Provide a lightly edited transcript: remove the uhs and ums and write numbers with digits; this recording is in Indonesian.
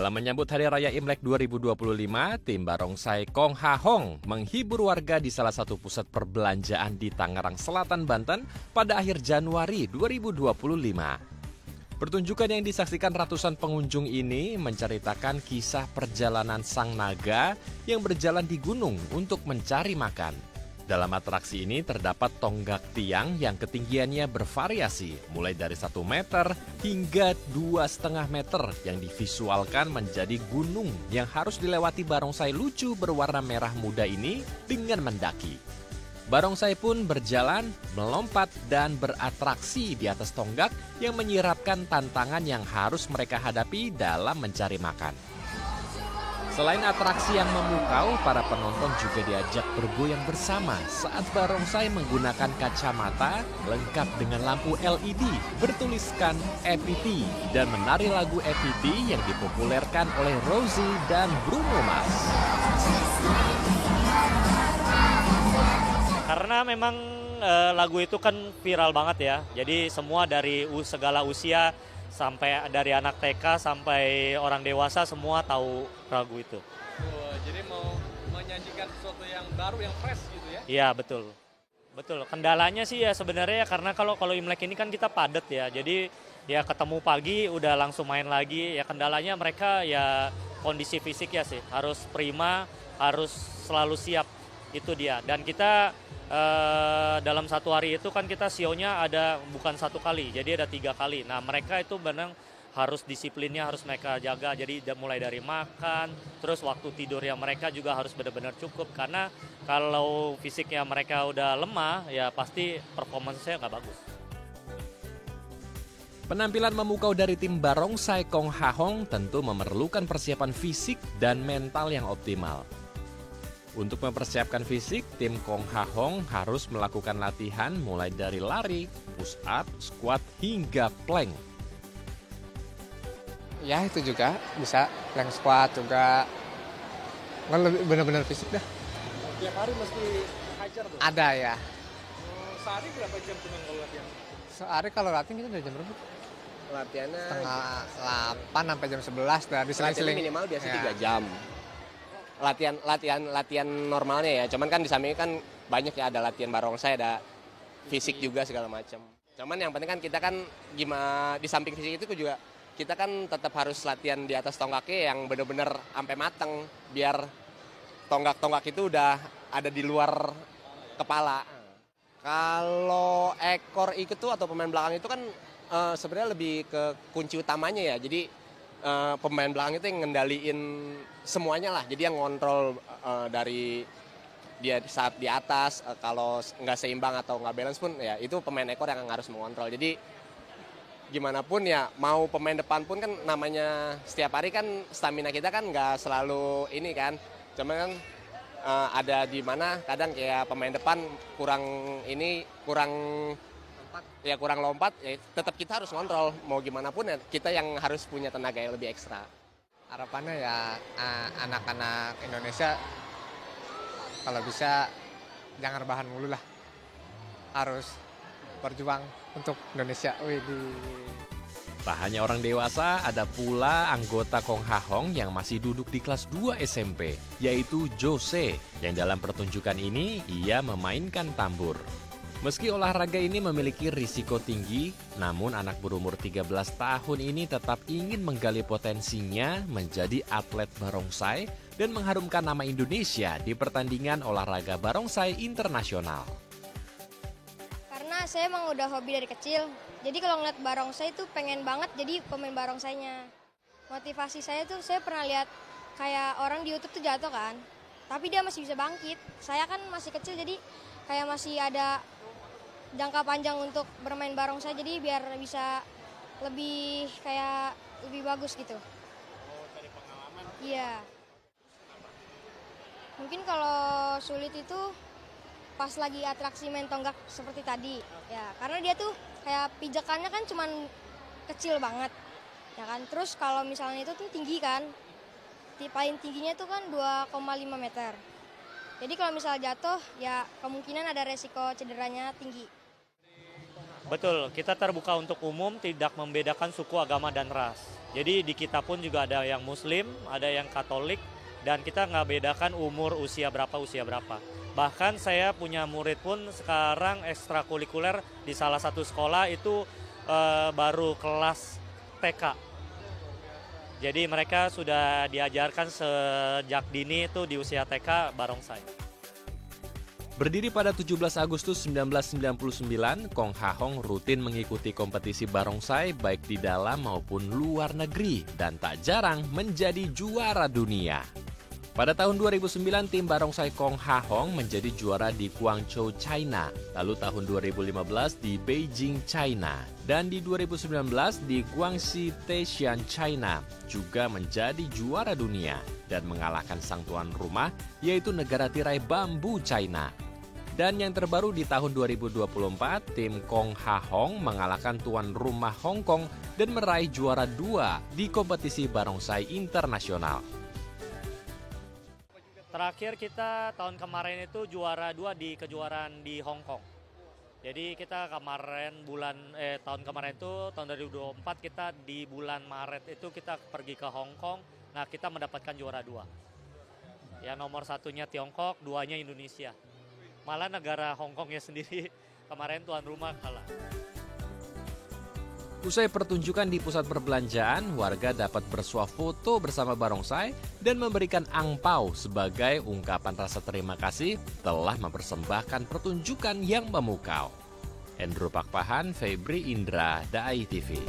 Dalam menyambut Hari Raya Imlek 2025, tim barongsai Kong Ha Hong menghibur warga di salah satu pusat perbelanjaan di Tangerang Selatan, Banten pada akhir Januari 2025. Pertunjukan yang disaksikan ratusan pengunjung ini menceritakan kisah perjalanan sang naga yang berjalan di gunung untuk mencari makan. Dalam atraksi ini terdapat tonggak tiang yang ketinggiannya bervariasi, mulai dari 1 meter hingga 2,5 meter yang divisualkan menjadi gunung yang harus dilewati barongsai lucu berwarna merah muda ini dengan mendaki. Barongsai pun berjalan, melompat, dan beratraksi di atas tonggak yang menyiratkan tantangan yang harus mereka hadapi dalam mencari makan. Selain atraksi yang memukau, para penonton juga diajak bergoyang bersama saat barongsai menggunakan kacamata lengkap dengan lampu LED bertuliskan EPT dan menari lagu EPT yang dipopulerkan oleh Rosie dan Bruno Mars. Karena memang lagu itu kan viral banget ya, jadi semua dari segala usia, sampai dari anak TK sampai orang dewasa semua tahu lagu itu. Oh, jadi mau menyajikan sesuatu yang baru, yang fresh gitu ya? Iya, betul. Betul. Kendalanya sih ya sebenarnya karena kalau Imlek ini kan kita padat ya. Jadi ya ketemu pagi udah langsung main lagi. Ya kendalanya mereka ya kondisi fisik ya sih. Harus prima, harus selalu siap. Itu dia. Dan kita dalam satu hari itu kan kita sionya ada bukan 1 kali, jadi ada 3 kali. Nah mereka itu benar harus disiplinnya harus mereka jaga, jadi mulai dari makan, terus waktu tidurnya mereka juga harus benar-benar cukup. Karena kalau fisiknya mereka udah lemah, ya pasti performance-nya nggak bagus. Penampilan memukau dari tim barongsai Kong Ha Hong tentu memerlukan persiapan fisik dan mental yang optimal. Untuk mempersiapkan fisik, tim Kong Ha Hong harus melakukan latihan mulai dari lari, push up, squat, hingga plank. Ya itu juga bisa, plank squat juga. Benar-benar fisik dah. Tiap hari mesti hajar tuh? Ada ya. Sehari berapa jam tuh kalau latihan? Sehari kalau latihan kita dari jam berapa? Latihannya Setengah 8 sampai jam 11 dah diseling-seling. minimal biasa Ya. 3 jam. Latihan normalnya ya, cuman kan di samping kan banyak ya, ada latihan barongsai, ada fisik juga segala macam. Cuman yang penting kan kita kan gimana di samping fisik itu juga kita kan tetap harus latihan di atas tonggaknya yang benar-benar sampai mateng biar tonggak-tonggak itu udah ada di luar kepala. Kalau ekor itu atau pemain belakang itu kan sebenarnya lebih ke kunci utamanya ya. Jadi pemain belakang itu yang ngendaliin semuanya lah. Jadi yang ngontrol dari dia saat di atas, kalau nggak seimbang atau nggak balance pun ya itu pemain ekor yang harus mengontrol. Jadi gimana pun ya, mau pemain depan pun kan namanya setiap hari kan stamina kita kan nggak selalu ini kan. Cuman kan ada di mana kadang kayak pemain depan kurang lompat, ya tetap kita harus ngontrol. Mau gimana pun ya kita yang harus punya tenaga yang lebih ekstra. Harapannya ya anak-anak Indonesia kalau bisa jangan rebahan mulu lah. Harus berjuang untuk Indonesia. Tak hanya orang dewasa, ada pula anggota Kong Ha Hong yang masih duduk di kelas 2 SMP, yaitu Jose, yang dalam pertunjukan ini ia memainkan tambur. Meski olahraga ini memiliki risiko tinggi, namun anak berumur 13 tahun ini tetap ingin menggali potensinya menjadi atlet barongsai dan mengharumkan nama Indonesia di pertandingan olahraga barongsai internasional. Karena saya emang udah hobi dari kecil, jadi kalau ngeliat barongsai itu pengen banget jadi pemain barongsainya. Motivasi saya tuh, saya pernah lihat kayak orang di YouTube tuh jatuh kan, tapi dia masih bisa bangkit. Saya kan masih kecil, jadi kayak masih ada jangka panjang untuk bermain barongsai, jadi biar bisa lebih bagus gitu. Oh, cari pengalaman? Iya. Mungkin kalau sulit itu pas lagi atraksi main tonggak seperti tadi. Ya, karena dia tuh kayak pijakannya kan cuman kecil banget. Ya kan? Terus kalau misalnya itu tuh tinggi kan. Paling tingginya tuh kan 2,5 meter. Jadi kalau misalnya jatuh, ya kemungkinan ada resiko cederanya tinggi. Betul, kita terbuka untuk umum, tidak membedakan suku, agama, dan ras. Jadi di kita pun juga ada yang Muslim, ada yang Katolik, dan kita nggak bedakan umur, usia berapa. Bahkan saya punya murid pun sekarang ekstrakurikuler di salah satu sekolah itu baru kelas TK. Jadi mereka sudah diajarkan sejak dini itu di usia TK barongsai. Berdiri pada 17 Agustus 1999, Kong Ha Hong rutin mengikuti kompetisi barongsai baik di dalam maupun luar negeri dan tak jarang menjadi juara dunia. Pada tahun 2009, tim barongsai Kong Ha Hong menjadi juara di Guangzhou, China. Lalu tahun 2015 di Beijing, China. Dan di 2019 di Guangxi Taishan, China juga menjadi juara dunia dan mengalahkan sang tuan rumah yaitu negara tirai bambu China. Dan yang terbaru di tahun 2024, tim Kong Ha Hong mengalahkan tuan rumah Hong Kong dan meraih juara 2 di kompetisi barongsai internasional. Terakhir kita tahun kemarin itu juara 2 di kejuaraan di Hong Kong. Jadi kita tahun kemarin itu tahun 2024 kita di bulan Maret itu kita pergi ke Hong Kong. Nah, kita mendapatkan juara 2. Ya nomor 1-nya Tiongkok, 2-nya Indonesia. Malah negara Hong Kongnya sendiri kemarin tuan rumah kalah. Usai pertunjukan di pusat perbelanjaan, warga dapat bersuah foto bersama barongsai dan memberikan angpau sebagai ungkapan rasa terima kasih telah mempersembahkan pertunjukan yang memukau. Endro Pakpahan, Febri Indra, Dai TV.